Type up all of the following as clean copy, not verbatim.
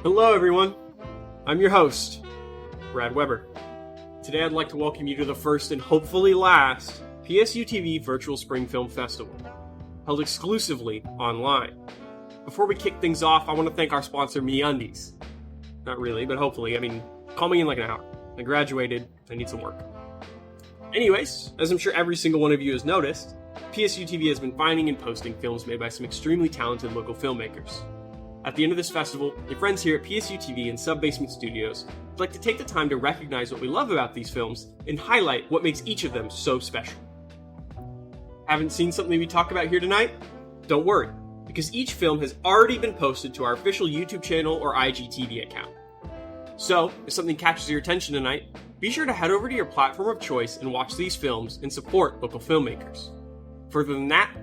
Hello everyone, I'm your host, Brad Weber. Today I'd like to welcome you to the first and hopefully last PSU TV Virtual Spring Film Festival, held exclusively online. Before we kick things off, I want to thank our sponsor, MeUndies. Not really, but hopefully. Call me in like an hour. I graduated, I need some work. Anyways, as I'm sure every single one of you has noticed, PSU TV has been finding and posting films made by some extremely talented local filmmakers. At the end of this festival, your friends here at PSU TV and Sub-Basement Studios would like to take the time to recognize what we love about these films and highlight what makes each of them so special. Haven't seen something we talk about here tonight? Don't worry, because each film has already been posted to our official YouTube channel or IGTV account. So, if something catches your attention tonight, be sure to head over to your platform of choice and watch these films and support local filmmakers. Further than that,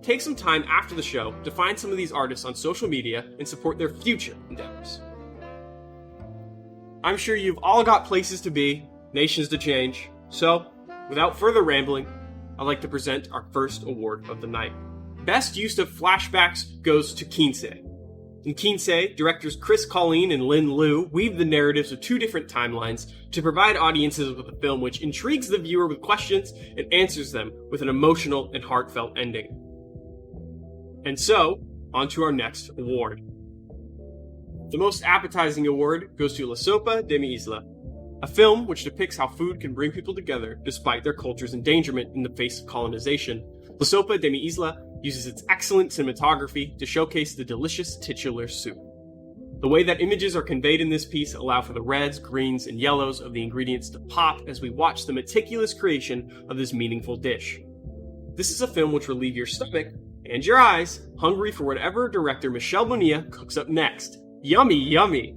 take some time after the show to find some of these artists on social media and support their future endeavors. I'm sure you've all got places to be, nations to change, so, without further rambling, I'd like to present our first award of the night. Best Use of Flashbacks goes to QUINCE. In QUINCE, directors Chris Colleen and Lynn Liu weave the narratives of two different timelines to provide audiences with a film which intrigues the viewer with questions and answers them with an emotional and heartfelt ending. And so, on to our next award. The most appetizing award goes to SOPA de mi ISLA, a film which depicts how food can bring people together despite their culture's endangerment in the face of colonization. SOPA de mi ISLA uses its excellent cinematography to showcase the delicious titular soup. The way that images are conveyed in this piece allow for the reds, greens, and yellows of the ingredients to pop as we watch the meticulous creation of this meaningful dish. This is a film which will leave your stomach and your eyes hungry for whatever director Michel Bonilla cooks up next. Yummy, yummy!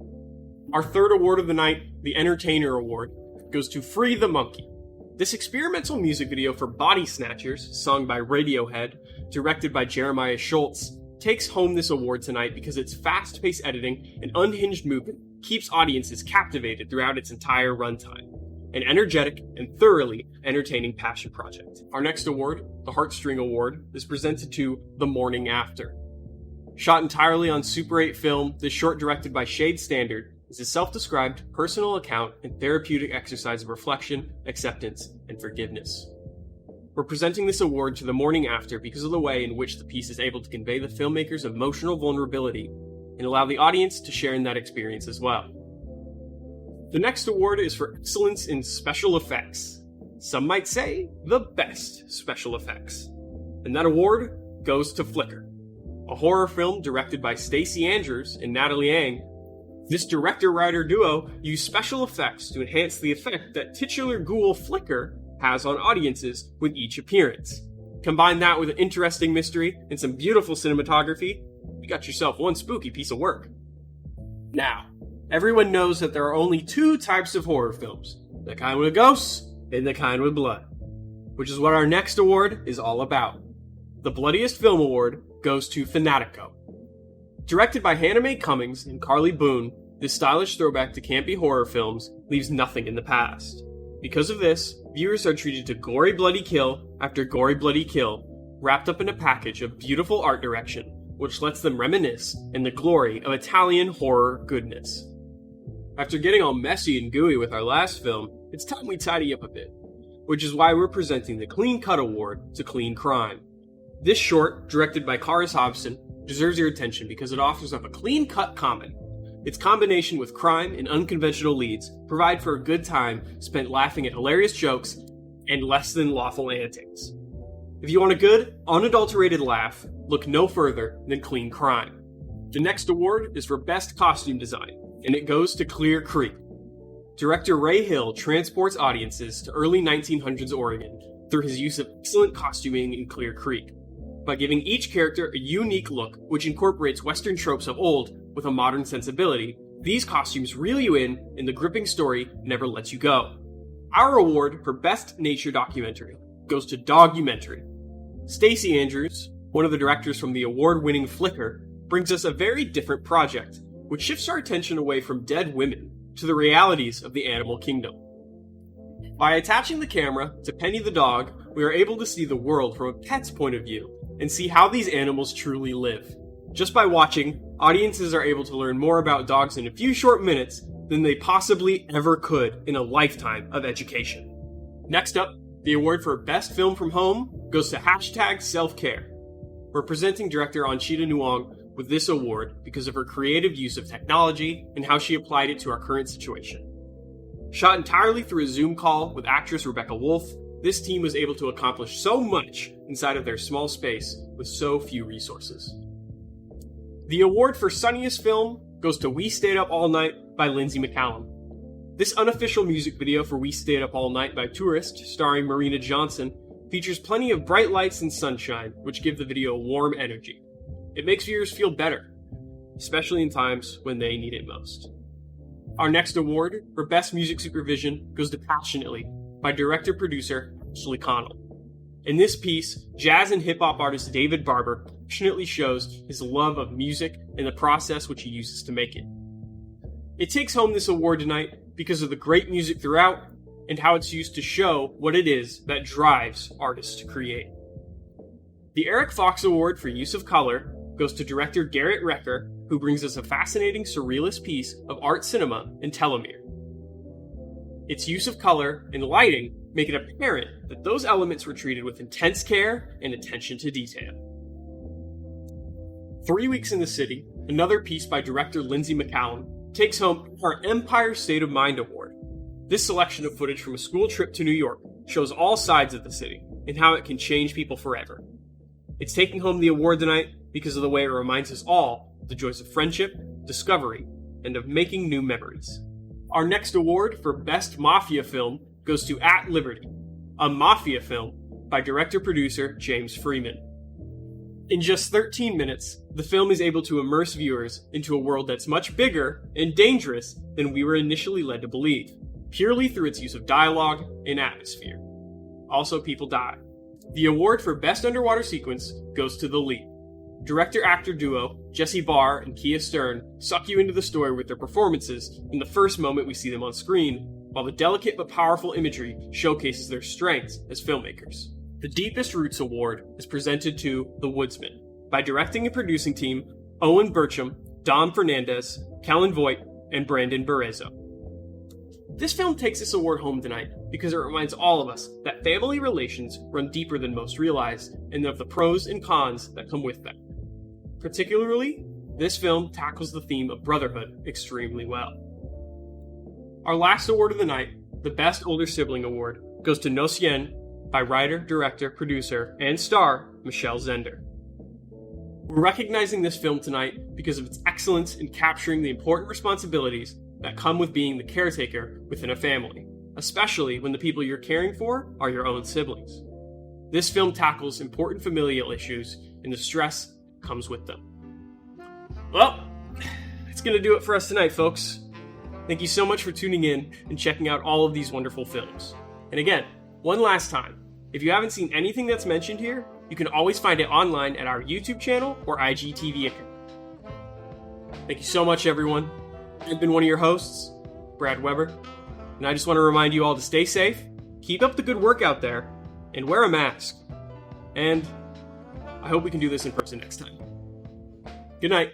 Our third award of the night, the Entertainer Award, goes to Free the Monkey. This experimental music video for Body Snatchers, sung by Radiohead, directed by Jeremiah Schultz, takes home this award tonight because its fast-paced editing and unhinged movement keeps audiences captivated throughout its entire runtime. An energetic and thoroughly entertaining passion project. Our next award, the Heartstring Award, is presented to The Morning After. Shot entirely on Super 8 film, this short directed by Shade Standard is a self-described personal account and therapeutic exercise of reflection, acceptance, and forgiveness. We're presenting this award to The Morning After because of the way in which the piece is able to convey the filmmaker's emotional vulnerability and allow the audience to share in that experience as well. The next award is for excellence in special effects. Some might say the best special effects. And that award goes to Flicker, a horror film directed by Stacy Andrews and Natalie Ang. This director-writer duo used special effects to enhance the effect that titular ghoul Flicker has on audiences with each appearance. Combine that with an interesting mystery and some beautiful cinematography, you got yourself one spooky piece of work. Now, everyone knows that there are only two types of horror films, the kind with ghosts and the kind with blood, which is what our next award is all about. The Bloodiest Film Award goes to FANATICO. Directed by Hannah Mae Cummings and Carly Boone, this stylish throwback to campy horror films leaves nothing in the past. Because of this, viewers are treated to gory bloody kill after gory bloody kill, wrapped up in a package of beautiful art direction, which lets them reminisce in the glory of Italian horror goodness. After getting all messy and gooey with our last film, it's time we tidy up a bit, which is why we're presenting the Clean Cut Award to Clean Crime. This short, directed by Karis Hobson, deserves your attention because it offers up a clean-cut comedy. Its combination with crime and unconventional leads provide for a good time spent laughing at hilarious jokes and less than lawful antics. If you want a good, unadulterated laugh, look no further than Clean Crime. The next award is for Best Costume Design, and it goes to Clear Creek. Director Ray Hill transports audiences to early 1900s Oregon through his use of excellent costuming in Clear Creek, by giving each character a unique look which incorporates Western tropes of old with a modern sensibility. These costumes reel you in, and the gripping story never lets you go. Our award for Best Nature Documentary goes to Dogumentary. Stacy Andrews, one of the directors from the award-winning Flicker, brings us a very different project, which shifts our attention away from dead women to the realities of the animal kingdom. By attaching the camera to Penny the dog, we are able to see the world from a pet's point of view and see how these animals truly live. Just by watching audiences are able to learn more about dogs in a few short minutes than they possibly ever could in a lifetime of education. Next up, the award for Best Film from Home goes to #selfcare. We're presenting director Anchita Nuong with this award because of her creative use of technology and how she applied it to our current situation. Shot entirely through a Zoom call with actress Rebecca Wolf, this team was able to accomplish so much inside of their small space with so few resources. The award for Sunniest Film goes to We Stayed Up All Night by Lindsey McCallum. This unofficial music video for We Stayed Up All Night by Tourist, starring Marina Johnson, features plenty of bright lights and sunshine, which give the video warm energy. It makes viewers feel better, especially in times when they need it most. Our next award for Best Music Supervision goes to Passionately by director-producer Ashley Connell. In this piece, jazz and hip-hop artist David Barber passionately shows his love of music and the process which he uses to make it. It takes home this award tonight because of the great music throughout and how it's used to show what it is that drives artists to create. The Eric Fox Award for Use of Color goes to director Garrett Recker, who brings us a fascinating surrealist piece of art cinema in Telomere. Its use of color and lighting make it apparent that those elements were treated with intense care and attention to detail. 3 Weeks in the City, another piece by director Lindsey McCallum, takes home our Empire State of Mind Award. This selection of footage from a school trip to New York shows all sides of the city and how it can change people forever. It's taking home the award tonight because of the way it reminds us all of the joys of friendship, discovery, and of making new memories. Our next award for Best Mafia Film goes to At Liberty, a mafia film by director-producer James Freeman. In just 13 minutes, the film is able to immerse viewers into a world that's much bigger and dangerous than we were initially led to believe, purely through its use of dialogue and atmosphere. Also, people die. The award for Best Underwater Sequence goes to The Leap. Director-actor duo Jesse Barr and Kia Stern suck you into the story with their performances in the first moment we see them on screen, while the delicate but powerful imagery showcases their strengths as filmmakers. The Deepest Roots Award is presented to The Woodsman by directing and producing team Owen Burcham, Dom Fernandez, Kellen Voigt, and Brandon Barrezo. This film takes this award home tonight because it reminds all of us that family relations run deeper than most realize and of the pros and cons that come with them. Particularly, this film tackles the theme of brotherhood extremely well. Our last award of the night, the Best Older Sibling Award, goes to GNOSSIENNE by writer, director, producer, and star Michelle Zender. We're recognizing this film tonight because of its excellence in capturing the important responsibilities that come with being the caretaker within a family, especially when the people you're caring for are your own siblings. This film tackles important familial issues and the stress that comes with them. Well, that's going to do it for us tonight, folks. Thank you so much for tuning in and checking out all of these wonderful films. And again, one last time, if you haven't seen anything that's mentioned here, you can always find it online at our YouTube channel or IGTV account. Thank you so much, everyone. I've been one of your hosts, Brad Weber, and I just want to remind you all to stay safe, keep up the good work out there, and wear a mask. And I hope we can do this in person next time. Good night.